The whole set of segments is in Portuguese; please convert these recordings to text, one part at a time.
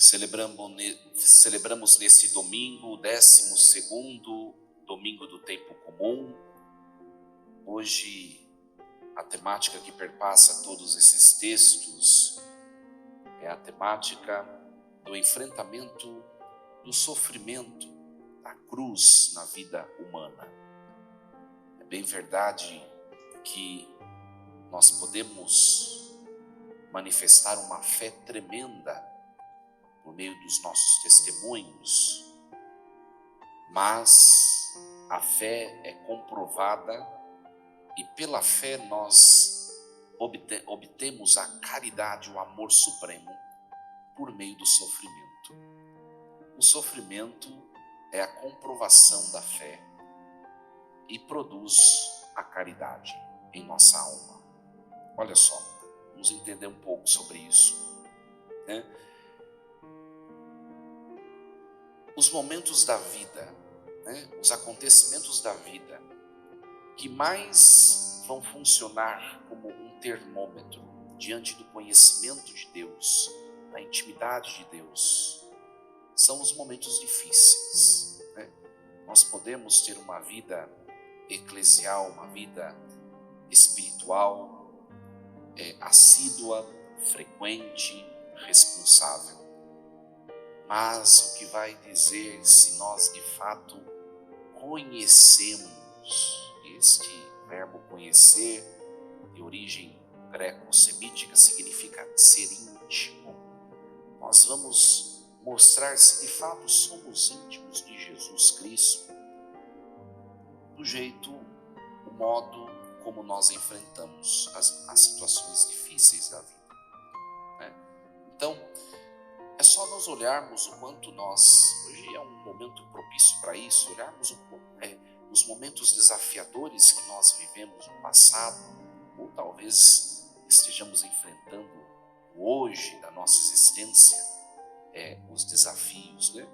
Celebramos nesse domingo, o 12º domingo do tempo comum. Hoje, a temática que perpassa todos esses textos é a temática do enfrentamento do sofrimento, da cruz na vida humana. É bem verdade que nós podemos manifestar uma fé tremenda por meio dos nossos testemunhos, mas a fé é comprovada e pela fé nós obtemos a caridade, o amor supremo por meio do sofrimento. O sofrimento é a comprovação da fé e produz a caridade em nossa alma. Olha só, vamos entender um pouco sobre isso, né? Os momentos da vida, né? Os acontecimentos da vida que mais vão funcionar como um termômetro diante do conhecimento de Deus, da intimidade de Deus, são os momentos difíceis, né? Nós podemos ter uma vida eclesial, uma vida espiritual, assídua, frequente, responsável. Mas o que vai dizer se nós de fato conhecemos, este verbo conhecer, de origem greco-semítica, significa ser íntimo. Nós vamos mostrar se de fato somos íntimos de Jesus Cristo, do jeito, o modo como nós enfrentamos as situações difíceis da vida, né? Então, é só nós olharmos o quanto hoje é um momento propício para isso, olharmos os momentos desafiadores que nós vivemos no passado, ou talvez estejamos enfrentando hoje da nossa existência, os desafios, né?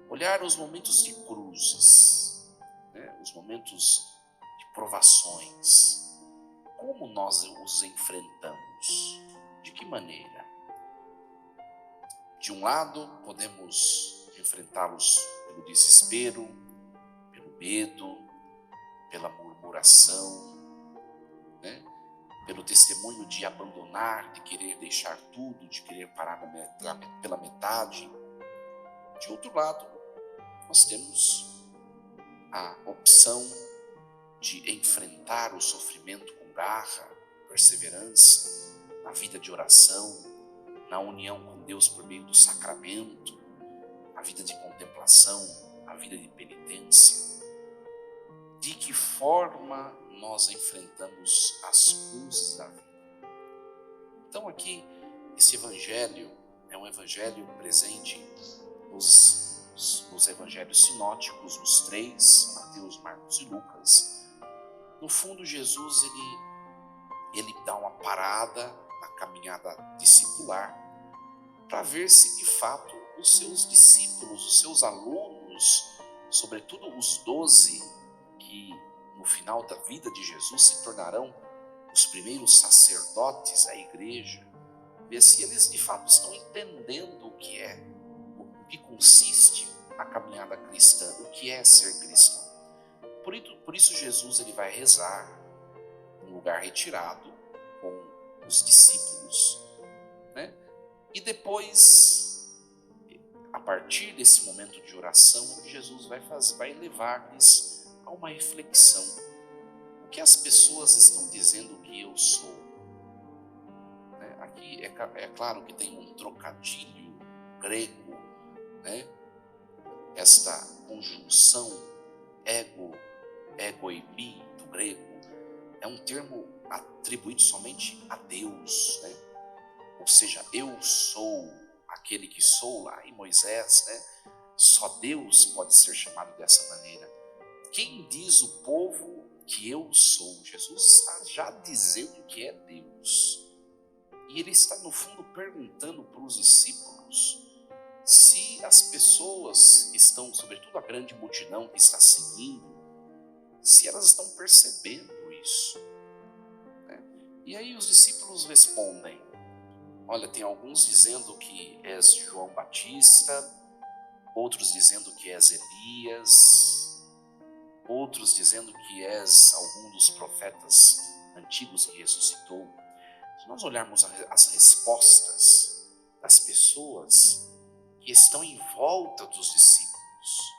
Olhar os momentos de cruzes, né? Os momentos de provações, como nós os enfrentamos, de que maneira? De um lado, podemos enfrentá-los pelo desespero, pelo medo, pela murmuração, né? Pelo testemunho de abandonar, de querer deixar tudo, de querer parar pela metade. De outro lado, nós temos a opção de enfrentar o sofrimento com garra, perseverança, na vida de oração, na união com Deus por meio do sacramento, a vida de contemplação, a vida de penitência. De que forma nós enfrentamos as cruzes da vida? Então aqui, esse evangelho é um evangelho presente nos evangelhos sinóticos, nos 3, Mateus, Marcos e Lucas. No fundo, Jesus ele dá uma parada na caminhada discipular para ver se de fato os seus discípulos, os seus alunos, sobretudo os 12 que no final da vida de Jesus se tornarão os primeiros sacerdotes da igreja, ver se eles de fato estão entendendo o que consiste a caminhada cristã, o que é ser cristão. Por isso Jesus ele vai rezar num lugar retirado com os discípulos, né? E depois, a partir desse momento de oração, Jesus vai levar-lhes a uma reflexão. O que as pessoas estão dizendo que eu sou? Né? Aqui é claro que tem um trocadilho grego, né? Esta conjunção ego e mi do grego é um termo atribuído somente a Deus, né? Ou seja, eu sou aquele que sou lá em Moisés, né? Só Deus pode ser chamado dessa maneira. Quem diz o povo que eu sou? Jesus está já dizendo que é Deus. E ele está no fundo perguntando para os discípulos se as pessoas que estão, sobretudo a grande multidão que está seguindo, se elas estão percebendo isso, né? E aí os discípulos respondem: Olha, tem alguns dizendo que és João Batista, outros dizendo que és Elias, outros dizendo que és algum dos profetas antigos que ressuscitou. Se nós olharmos as respostas das pessoas que estão em volta dos discípulos,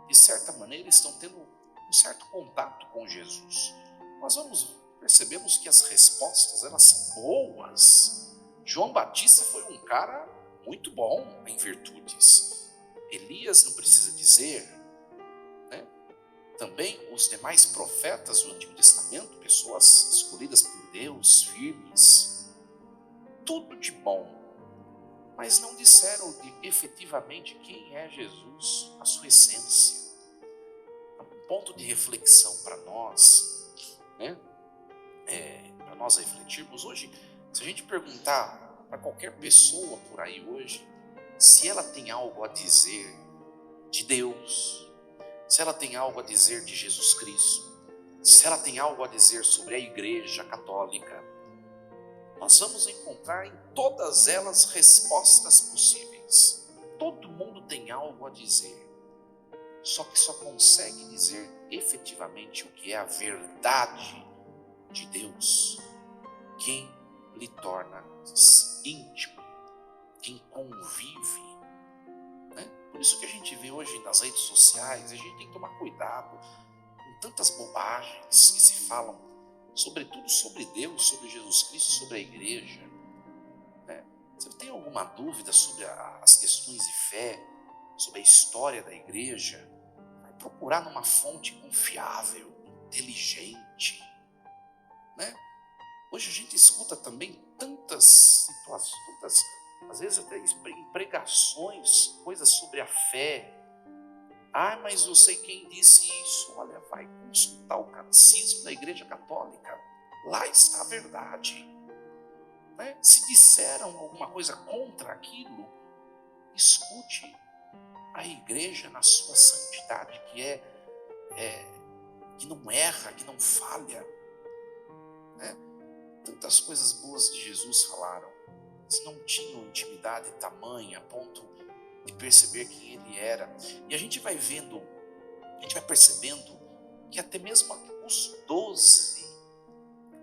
de certa maneira estão tendo um certo contato com Jesus, nós percebemos que as respostas elas são boas. João Batista foi um cara muito bom em virtudes. Elias não precisa dizer, né? Também os demais profetas do Antigo Testamento, pessoas escolhidas por Deus, firmes, tudo de bom, mas não disseram efetivamente quem é Jesus, a sua essência. Um ponto de reflexão para nós, né? Para nós refletirmos hoje, se a gente perguntar para qualquer pessoa por aí hoje, se ela tem algo a dizer de Deus, se ela tem algo a dizer de Jesus Cristo, se ela tem algo a dizer sobre a Igreja Católica, nós vamos encontrar em todas elas respostas possíveis. Todo mundo tem algo a dizer, só que só consegue dizer efetivamente o que é a verdade de Deus quem lhe torna íntimo, quem convive, né? Por isso que a gente vê hoje nas redes sociais, a gente tem que tomar cuidado com tantas bobagens que se falam, sobretudo sobre Deus, sobre Jesus Cristo, sobre a igreja, né? Você tem alguma dúvida sobre as questões de fé, sobre a história da igreja, vai procurar numa fonte confiável, inteligente, né? Hoje a gente escuta também tantas situações, às vezes até em pregações, coisas sobre a fé. Ah, mas não sei quem disse isso. Olha, vai consultar o catecismo da Igreja Católica. Lá está a verdade, né? Se disseram alguma coisa contra aquilo, escute a igreja na sua santidade, que não erra, que não falha, né? Tantas coisas boas de Jesus falaram, eles não tinham intimidade tamanha a ponto de perceber quem ele era. E a gente vai vendo, a gente vai percebendo que até mesmo os 12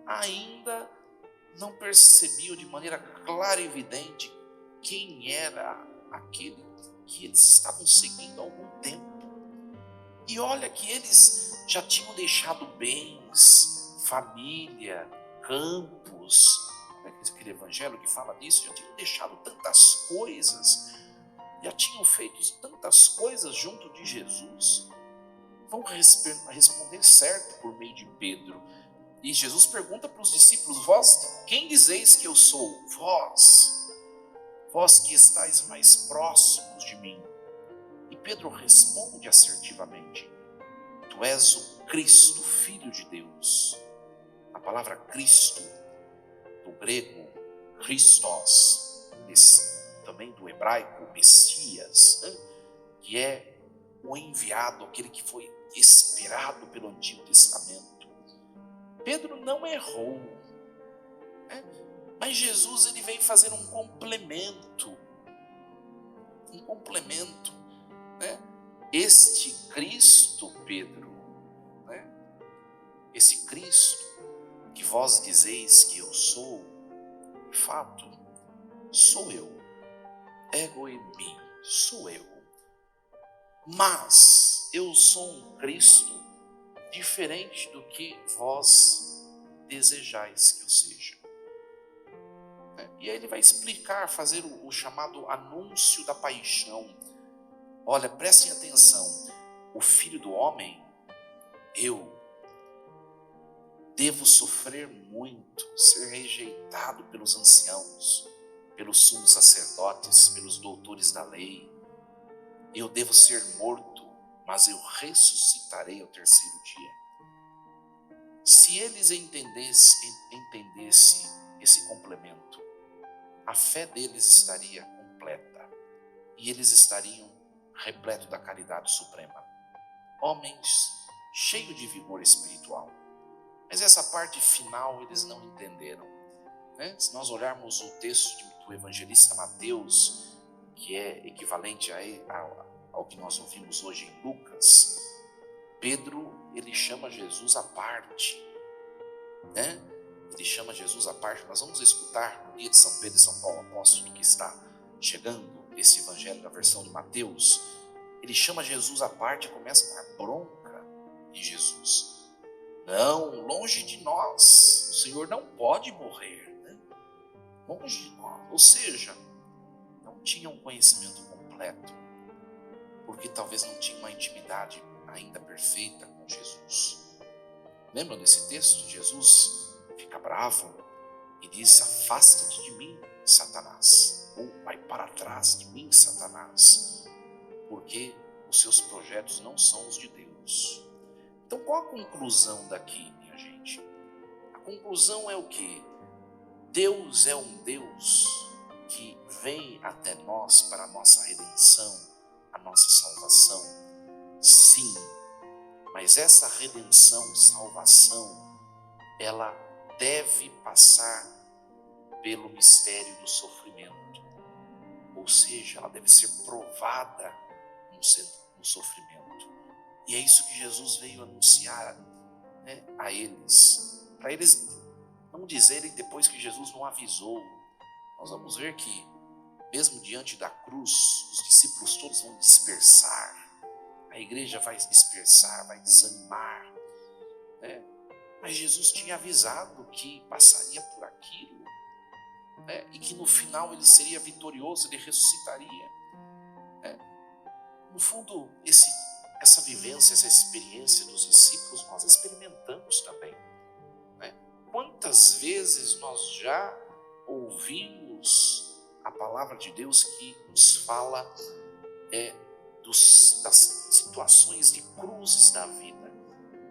ainda não percebiam de maneira clara e evidente quem era aquele que eles estavam seguindo há algum tempo. E olha que eles já tinham deixado bens, família, campos, aquele evangelho que fala disso, já tinham deixado tantas coisas, já tinham feito tantas coisas junto de Jesus, vão responder certo por meio de Pedro. E Jesus pergunta para os discípulos: vós, quem dizeis que eu sou? Vós que estáis mais próximos de mim. E Pedro responde assertivamente: tu és o Cristo, Filho de Deus. A palavra Cristo, do grego Christos, também do hebraico Messias, né? Que é o enviado, aquele que foi esperado pelo Antigo Testamento. Pedro não errou, né? Mas Jesus ele veio fazer um complemento, né? Este Cristo, Pedro, né? Esse Cristo que vós dizeis que eu sou, de fato, sou eu, ego eimi, sou eu, mas eu sou um Cristo diferente do que vós desejais que eu seja. E aí ele vai explicar, fazer o chamado anúncio da paixão. Olha, prestem atenção, o Filho do Homem, eu devo sofrer muito, ser rejeitado pelos anciãos, pelos sumos sacerdotes, pelos doutores da lei. Eu devo ser morto, mas eu ressuscitarei ao terceiro dia. Se eles entendessem esse complemento, a fé deles estaria completa e eles estariam repletos da caridade suprema. Homens cheios de vigor espiritual. Mas essa parte final eles não entenderam. né? Se nós olharmos o texto do evangelista Mateus, que é equivalente ao que nós ouvimos hoje em Lucas, Pedro, ele chama Jesus à parte, né? Ele chama Jesus à parte. Nós vamos escutar no dia de São Pedro e São Paulo Apóstolo, que está chegando esse evangelho na versão de Mateus. Ele chama Jesus à parte e começa a dar bronca de Jesus. Não, longe de nós, o Senhor não pode morrer, né? Longe de nós, ou seja, não tinha um conhecimento completo, porque talvez não tinha uma intimidade ainda perfeita com Jesus. Lembram desse texto? Jesus fica bravo e diz: afasta-te de mim, Satanás, ou vai para trás de mim, Satanás, porque os seus projetos não são os de Deus. Então qual a conclusão daqui, minha gente? A conclusão é o quê? Deus é um Deus que vem até nós para a nossa redenção, a nossa salvação. Sim, mas essa redenção, salvação, ela deve passar pelo mistério do sofrimento. Ou seja, ela deve ser provada no sofrimento. E é isso que Jesus veio anunciar, né, a eles. Para eles não dizerem depois que Jesus não avisou. Nós vamos ver que, mesmo diante da cruz, os discípulos todos vão dispersar. A igreja vai dispersar, vai desanimar, né? Mas Jesus tinha avisado que passaria por aquilo, né? E que no final ele seria vitorioso, ele ressuscitaria, né? No fundo, essa vivência, essa experiência dos discípulos, nós experimentamos também, né? Quantas vezes nós já ouvimos a palavra de Deus que nos fala das situações de cruzes da vida.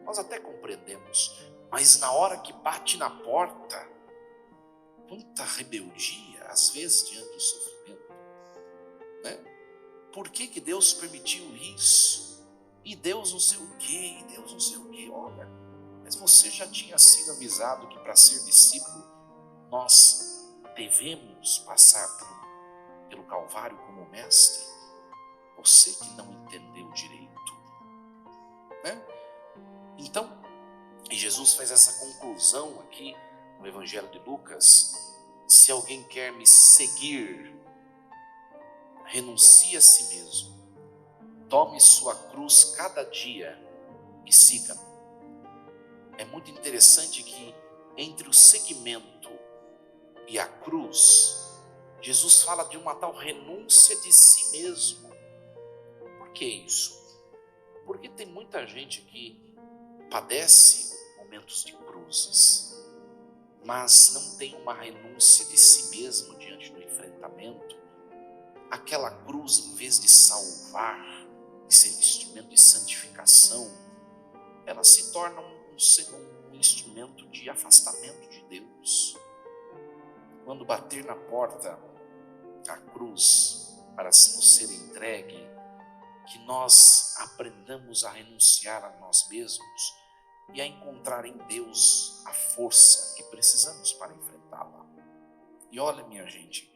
Nós até compreendemos, mas na hora que bate na porta, quanta rebeldia, às vezes, diante do sofrimento, né? Por que Deus permitiu isso? E Deus não sei o quê, e Deus não sei o quê. Olha, mas você já tinha sido avisado que para ser discípulo, nós devemos passar pelo Calvário como mestre. Você que não entendeu direito, né? Então, Jesus faz essa conclusão aqui no Evangelho de Lucas: se alguém quer me seguir, renuncie a si mesmo, tome sua cruz cada dia e siga-me. É muito interessante que entre o seguimento e a cruz, Jesus fala de uma tal renúncia de si mesmo. Por que isso? Porque tem muita gente que padece momentos de cruzes, mas não tem uma renúncia de si mesmo diante do enfrentamento. Aquela cruz, em vez de salvar, de ser instrumento de santificação, ela se torna um instrumento de afastamento de Deus. Quando bater na porta a cruz para nos ser entregue, que nós aprendamos a renunciar a nós mesmos e a encontrar em Deus a força que precisamos para enfrentá-la. E olha, minha gente,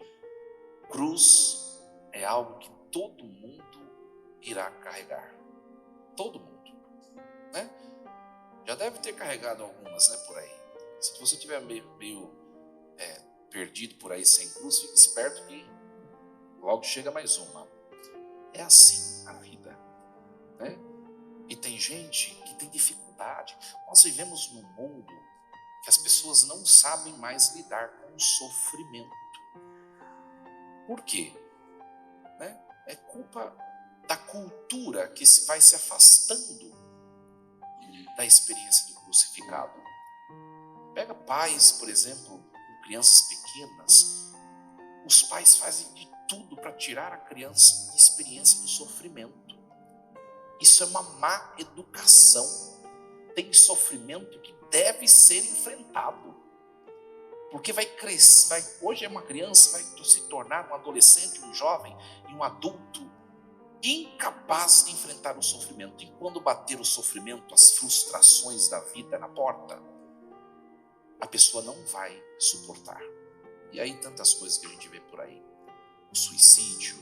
cruz é algo que todo mundo irá carregar. Todo mundo, né? Já deve ter carregado algumas, né, por aí. Se você estiver meio perdido por aí sem cruz, fique esperto que logo chega mais uma. É assim a vida, né? E tem gente que tem dificuldade. Nós vivemos num mundo que as pessoas não sabem mais lidar com o sofrimento. Por quê? Né? É culpa da cultura que vai se afastando da experiência do crucificado. Pega pais, por exemplo, com crianças pequenas. Os pais fazem de tudo para tirar a criança da experiência do sofrimento. Isso é uma má educação. Tem sofrimento que deve ser enfrentado. Porque vai crescer, hoje é uma criança, vai se tornar um adolescente, um jovem e um adulto incapaz de enfrentar o sofrimento. E quando bater o sofrimento, as frustrações da vida na porta, a pessoa não vai suportar. E aí tantas coisas que a gente vê por aí. O suicídio,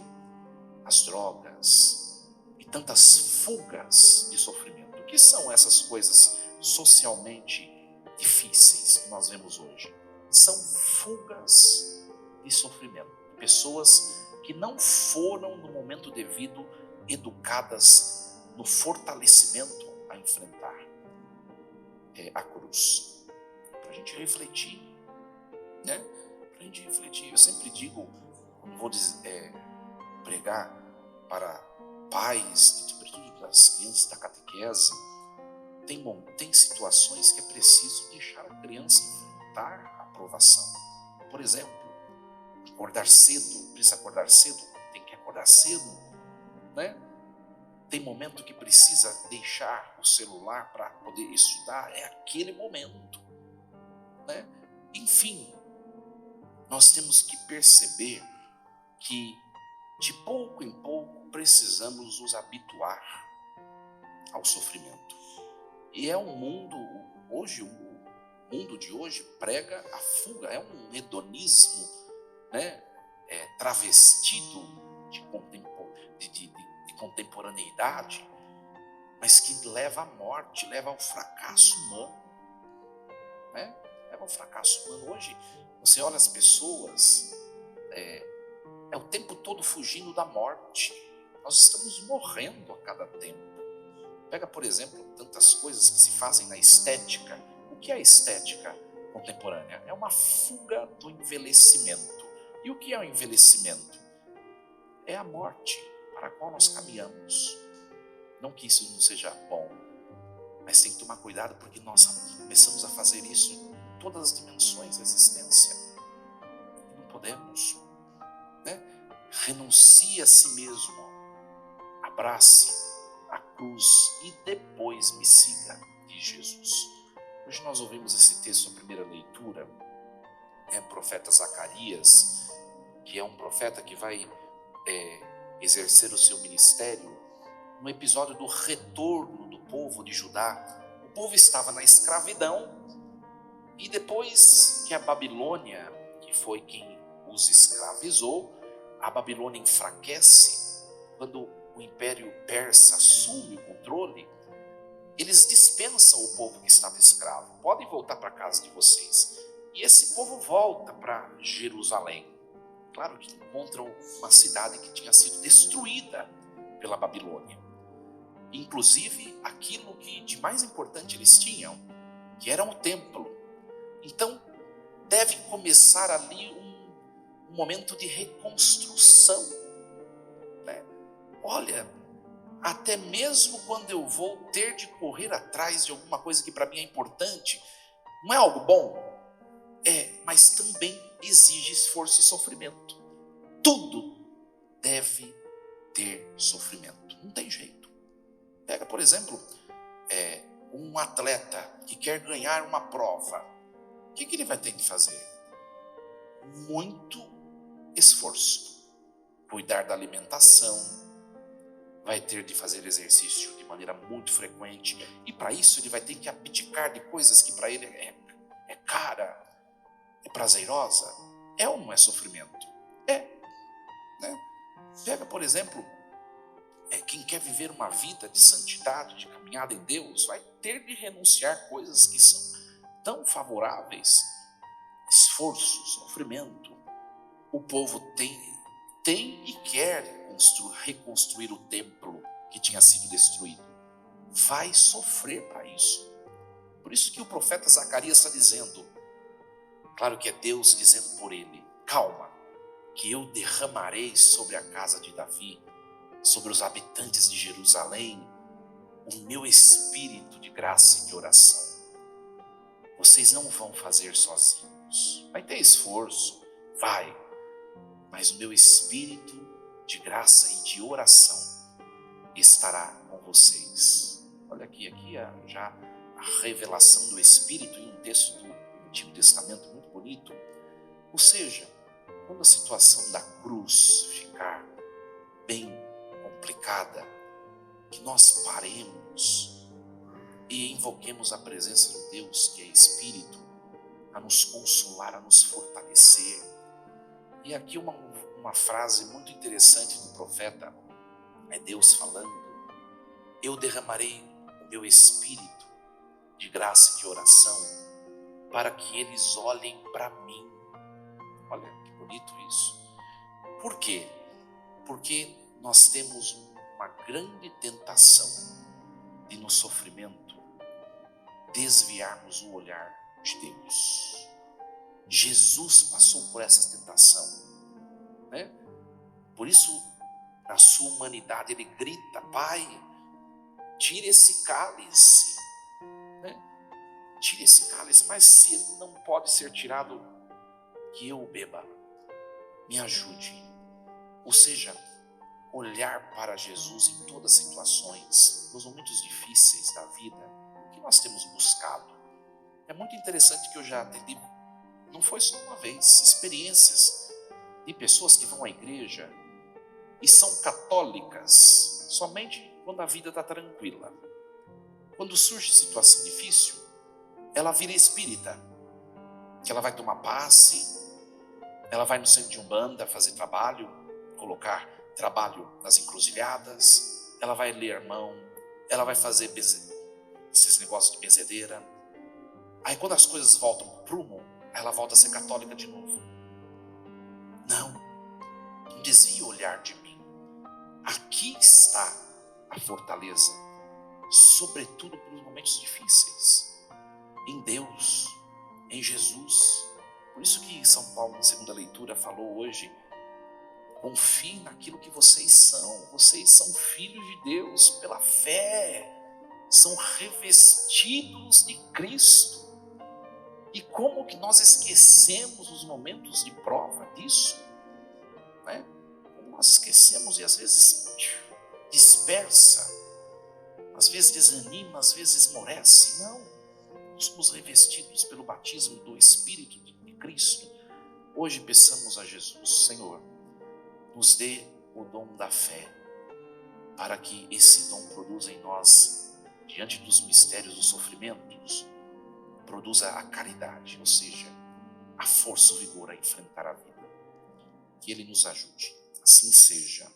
as drogas e tantas fugas de sofrimento. O que são essas coisas socialmente difíceis que nós vemos hoje? São fugas de sofrimento. Pessoas que não foram no momento devido educadas no fortalecimento a enfrentar a cruz. Para a gente refletir, né? Para a gente refletir. Eu sempre digo, quando vou pregar para pais, sobretudo para as crianças da catequese, tem situações que é preciso deixar a criança enfrentar a provação. Por exemplo, acordar cedo, precisa acordar cedo, tem que acordar cedo, né? Tem momento que precisa deixar o celular para poder estudar, é aquele momento, né? Enfim, nós temos que perceber que de pouco em pouco precisamos nos habituar ao sofrimento. E é um mundo, hoje, o mundo de hoje prega a fuga, é um hedonismo, né? Travestido de contemporaneidade, mas que leva à morte, leva ao fracasso humano, né? Leva ao fracasso humano. Hoje, você olha as pessoas, é o tempo todo fugindo da morte. Nós estamos morrendo a cada tempo. Pega, por exemplo, tantas coisas que se fazem na estética. O que é a estética contemporânea? É uma fuga do envelhecimento. E o que é o envelhecimento? É a morte para a qual nós caminhamos. Não que isso não seja bom, mas tem que tomar cuidado, porque nós começamos a fazer isso em todas as dimensões da existência. E não podemos, né? Renuncie a si mesmo, abrace a cruz e depois me siga, diz Jesus. Hoje nós ouvimos esse texto na primeira leitura, o profeta Zacarias, que é um profeta que vai exercer o seu ministério no episódio do retorno do povo de Judá. O povo estava na escravidão e depois que a Babilônia, que foi quem os escravizou, a Babilônia enfraquece, quando o Império Persa assume o controle, eles dispensam o povo que estava escravo. Podem voltar para a casa de vocês. E esse povo volta para Jerusalém. Claro que encontram uma cidade que tinha sido destruída pela Babilônia. Inclusive aquilo que de mais importante eles tinham, que era o templo. Então deve começar ali um momento de reconstrução, né? Olha, até mesmo quando eu vou ter de correr atrás de alguma coisa que para mim é importante, não é algo bom? Mas também exige esforço e sofrimento. Tudo deve ter sofrimento, não tem jeito. Pega, por exemplo, um atleta que quer ganhar uma prova. O que ele vai ter que fazer? Muito esforço. Cuidar da alimentação, vai ter de fazer exercício de maneira muito frequente, e para isso ele vai ter que abdicar de coisas que para ele é cara, é prazerosa. É ou não é sofrimento? Né? Pega, por exemplo, quem quer viver uma vida de santidade, de caminhada em Deus, vai ter de renunciar a coisas que são tão favoráveis. Esforço, sofrimento. O povo tem e quer reconstruir o templo que tinha sido destruído. Vai sofrer para isso. Por isso que o profeta Zacarias está dizendo, claro que é Deus dizendo por ele, calma, que eu derramarei sobre a casa de Davi, sobre os habitantes de Jerusalém, o meu espírito de graça e de oração. Vocês não vão fazer sozinhos. Vai ter esforço, vai, mas o meu espírito de graça e de oração estará com vocês. Olha aqui já a revelação do Espírito em um texto do Antigo Testamento muito bonito. Ou seja, quando a situação da cruz ficar bem complicada, que nós paremos e invoquemos a presença de Deus, que é Espírito, a nos consolar, a nos fortalecer. E aqui uma frase muito interessante do profeta, é Deus falando: eu derramarei o meu espírito de graça e de oração para que eles olhem para mim. Olha que bonito isso. Por quê? Porque nós temos uma grande tentação de, no sofrimento, desviarmos o olhar de Deus. Jesus passou por essa tentação, né? Por isso, na sua humanidade, ele grita: Pai, tire esse cálice, né? Tire esse cálice, mas se ele não pode ser tirado, que eu o beba, me ajude. Ou seja, olhar para Jesus em todas as situações, nos momentos difíceis da vida, o que nós temos buscado. É muito interessante que eu já atendi, não foi só uma vez, experiências de pessoas que vão à igreja e são católicas somente quando a vida está tranquila. Quando surge situação difícil, ela vira espírita, que ela vai tomar passe, ela vai no centro de Umbanda fazer trabalho, colocar trabalho nas encruzilhadas, ela vai ler a mão, ela vai fazer esses negócios de benzedeira. Aí quando as coisas voltam para o prumo, ela volta a ser católica de novo. Não desvie o olhar de mim. Aqui está a fortaleza, sobretudo pelos momentos difíceis, em Deus, em Jesus. Por isso que São Paulo, na segunda leitura, falou hoje: confie naquilo que vocês são filhos de Deus pela fé, são revestidos de Cristo. E como que nós esquecemos os momentos de prova disso, né? Como nós esquecemos e às vezes dispersa, às vezes desanima, às vezes esmorece. Não, nós somos revestidos pelo batismo do Espírito de Cristo. Hoje peçamos a Jesus: Senhor, nos dê o dom da fé, para que esse dom produza em nós, diante dos mistérios dos sofrimentos, produza a caridade, ou seja, a força, o vigor a enfrentar a vida. Que Ele nos ajude. Assim seja.